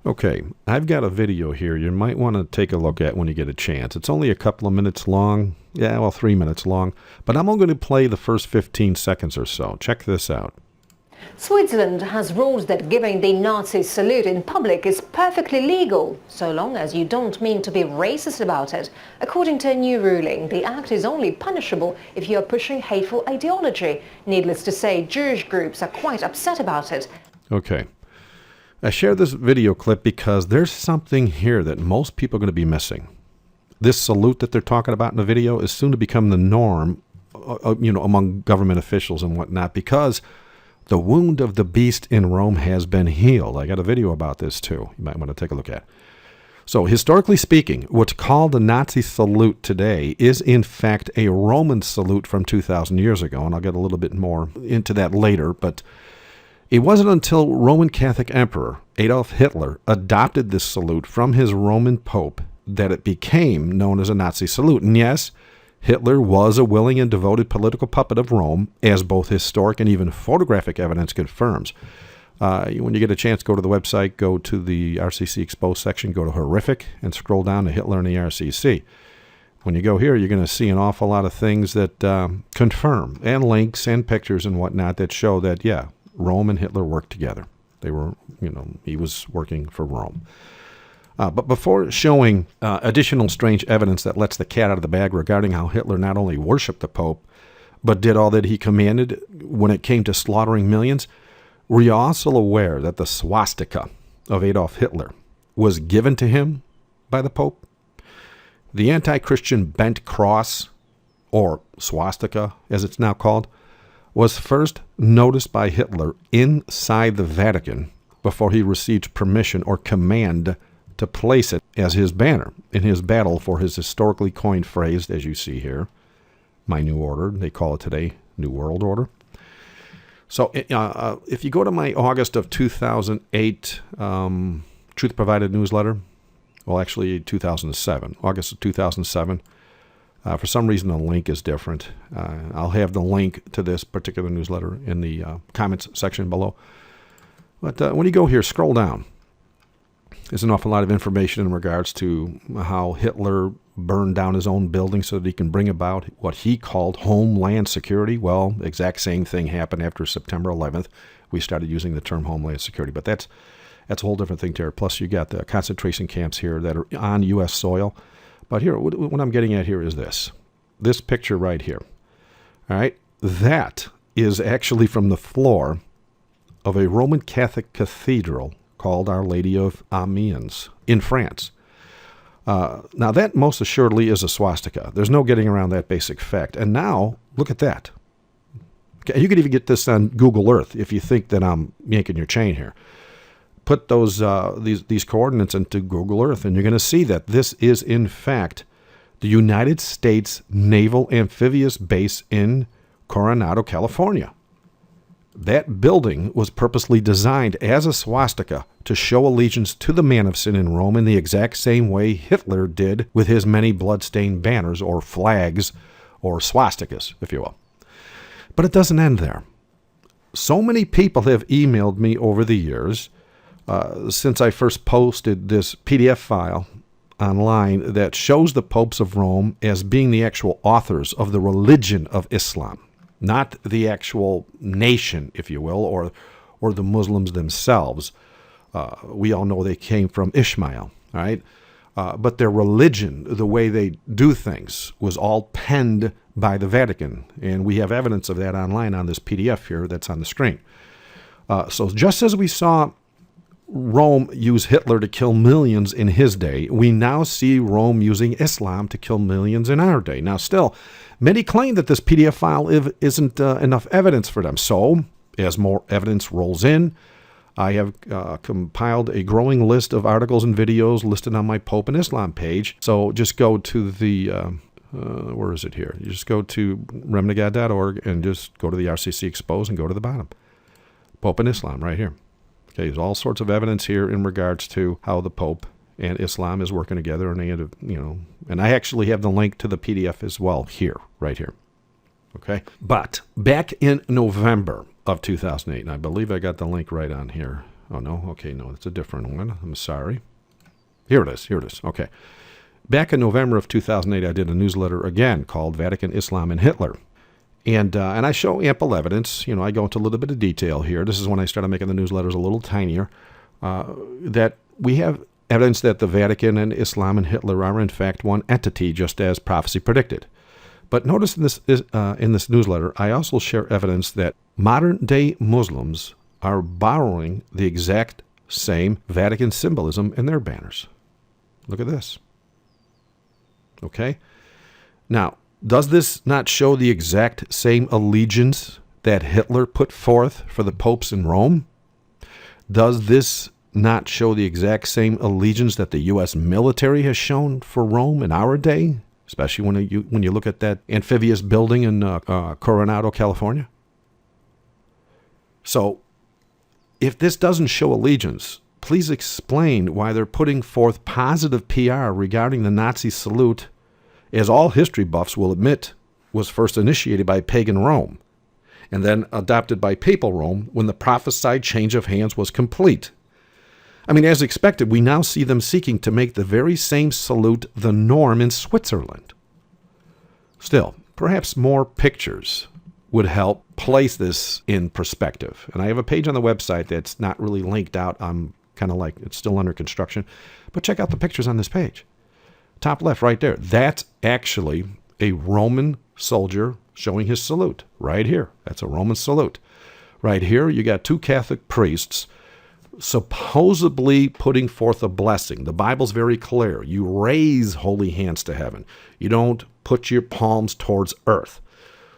Okay, I've got a video here you might want to take a look at when you get a chance. It's only a couple of minutes long. Yeah, well, 3 minutes long. But I'm only going to play the first 15 seconds or so. Check this out. Switzerland has ruled that giving the Nazi salute in public is perfectly legal, so long as you don't mean to be racist about it. According to a new ruling, the act is only punishable if you are pushing hateful ideology. Needless to say, Jewish groups are quite upset about it. Okay. I share this video clip because there's something here that most people are going to be missing. This salute that they're talking about in the video is soon to become the norm, among government officials and whatnot, because the wound of the beast in Rome has been healed. I got a video about this too. You might want to take a look at. So, historically speaking, what's called the Nazi salute today is in fact a Roman salute from 2,000 years ago, and I'll get a little bit more into that later, but it wasn't until Roman Catholic Emperor Adolf Hitler adopted this salute from his Roman Pope that it became known as a Nazi salute. And yes, Hitler was a willing and devoted political puppet of Rome, as both historic and even photographic evidence confirms. When you get a chance, go to the website, go to the RCC Exposed section, go to Horrific, and scroll down to Hitler and the RCC. When you go here, you're going to see an awful lot of things that confirm, and links and pictures and whatnot that show that, yeah, Rome and Hitler worked together. They were, he was working for Rome. But before showing additional strange evidence that lets the cat out of the bag regarding how Hitler not only worshipped the Pope, but did all that he commanded when it came to slaughtering millions, were you also aware that the swastika of Adolf Hitler was given to him by the Pope? The anti-Christian bent cross, or swastika as it's now called, was first noticed by Hitler inside the Vatican before he received permission or command to place it as his banner in his battle for his historically coined phrase, as you see here, my new order. They call it today New World Order. So if you go to my August of 2008 Truth Provided newsletter, well, actually 2007, August of 2007, for some reason, the link is different. I'll have the link to this particular newsletter in the comments section below. But when you go here, scroll down. There's an awful lot of information in regards to how Hitler burned down his own building so that he can bring about what he called homeland security. Well, the exact same thing happened after September 11th. We started using the term homeland security, but that's a whole different thing there. Plus, you got the concentration camps here that are on U.S. soil. But here, what I'm getting at here is this picture right here. All right, that is actually from the floor of a Roman Catholic cathedral called Our Lady of Amiens in France. Now, that most assuredly is a swastika. There's no getting around that basic fact. And now, look at that. Okay, you could even get this on Google Earth if you think that I'm yanking your chain here. Put those these coordinates into Google Earth, and you're going to see that this is, in fact, the United States Naval Amphibious Base in Coronado, California. That building was purposely designed as a swastika to show allegiance to the man of sin in Rome in the exact same way Hitler did with his many blood-stained banners or flags or swastikas, if you will. But it doesn't end there. So many people have emailed me over the years since I first posted this PDF file online that shows the popes of Rome as being the actual authors of the religion of Islam, not the actual nation, if you will, or the Muslims themselves. We all know they came from Ishmael, all right? But their religion, the way they do things, was all penned by the Vatican, and we have evidence of that online on this PDF here that's on the screen. So just as we saw Rome use Hitler to kill millions in his day, we now see Rome using Islam to kill millions in our day. Now, still, many claim that this PDF file isn't enough evidence for them. So, as more evidence rolls in, I have compiled a growing list of articles and videos listed on my Pope and Islam page. So just go to the, where is it here? You just go to remnantgod.org and just go to the RCC Exposed and go to the bottom. Pope and Islam right here. Okay, there's all sorts of evidence here in regards to how the Pope and Islam is working together, and I actually have the link to the PDF as well here, right here. Okay, but back in November of 2008, and I believe I got the link right on here. Oh, no? Okay, no, that's a different one. I'm sorry. Here it is. Here it is. Okay. Back in November of 2008, I did a newsletter again called Vatican, Islam, and Hitler. And I show ample evidence. You know, I go into a little bit of detail here. This is when I started making the newsletters a little tinier. That we have evidence that the Vatican and Islam and Hitler are in fact one entity, just as prophecy predicted. But notice in this newsletter, I also share evidence that modern-day Muslims are borrowing the exact same Vatican symbolism in their banners. Look at this. Okay? Now, does this not show the exact same allegiance that Hitler put forth for the popes in Rome? Does this not show the exact same allegiance that the U.S. military has shown for Rome in our day, especially when you look at that amphibious building in Coronado, California? So, if this doesn't show allegiance, please explain why they're putting forth positive PR regarding the Nazi salute, as all history buffs will admit was first initiated by pagan Rome, and then adopted by papal Rome when the prophesied change of hands was complete. I mean, as expected, we now see them seeking to make the very same salute the norm in Switzerland. Still, perhaps more pictures would help place this in perspective. And I have a page on the website that's not really linked out. I'm kind of like, it's still under construction. But check out the pictures on this page. Top left, right there. That's actually a Roman soldier showing his salute. Right here. That's a Roman salute. Right here, you got two Catholic priests supposedly putting forth a blessing. The Bible's very clear. You raise holy hands to heaven. You don't put your palms towards earth.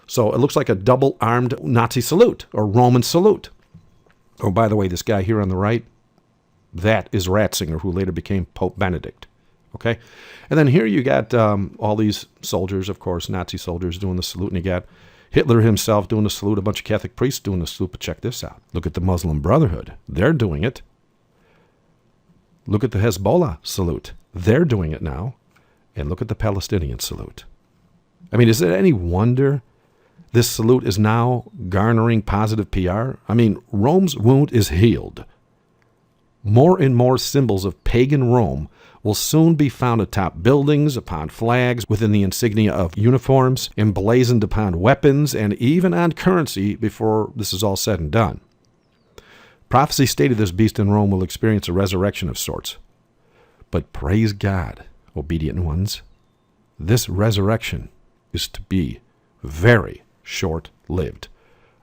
So it looks like a double-armed Nazi salute or Roman salute. Oh, by the way, this guy here on the right, that is Ratzinger, who later became Pope Benedict. Okay? And then here you got all these soldiers, of course, Nazi soldiers doing the salute, and you got Hitler himself doing the salute, a bunch of Catholic priests doing the salute. But check this out. Look at the Muslim Brotherhood. They're doing it. Look at the Hezbollah salute. They're doing it now. And look at the Palestinian salute. I mean, is it any wonder this salute is now garnering positive PR? I mean, Rome's wound is healed. More and more symbols of pagan Rome will soon be found atop buildings, upon flags, within the insignia of uniforms, emblazoned upon weapons, and even on currency before this is all said and done. Prophecy stated this beast in Rome will experience a resurrection of sorts. But praise God, obedient ones, this resurrection is to be very short-lived.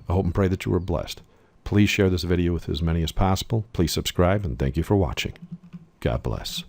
I hope and pray that you were blessed. Please share this video with as many as possible. Please subscribe, and thank you for watching. God bless.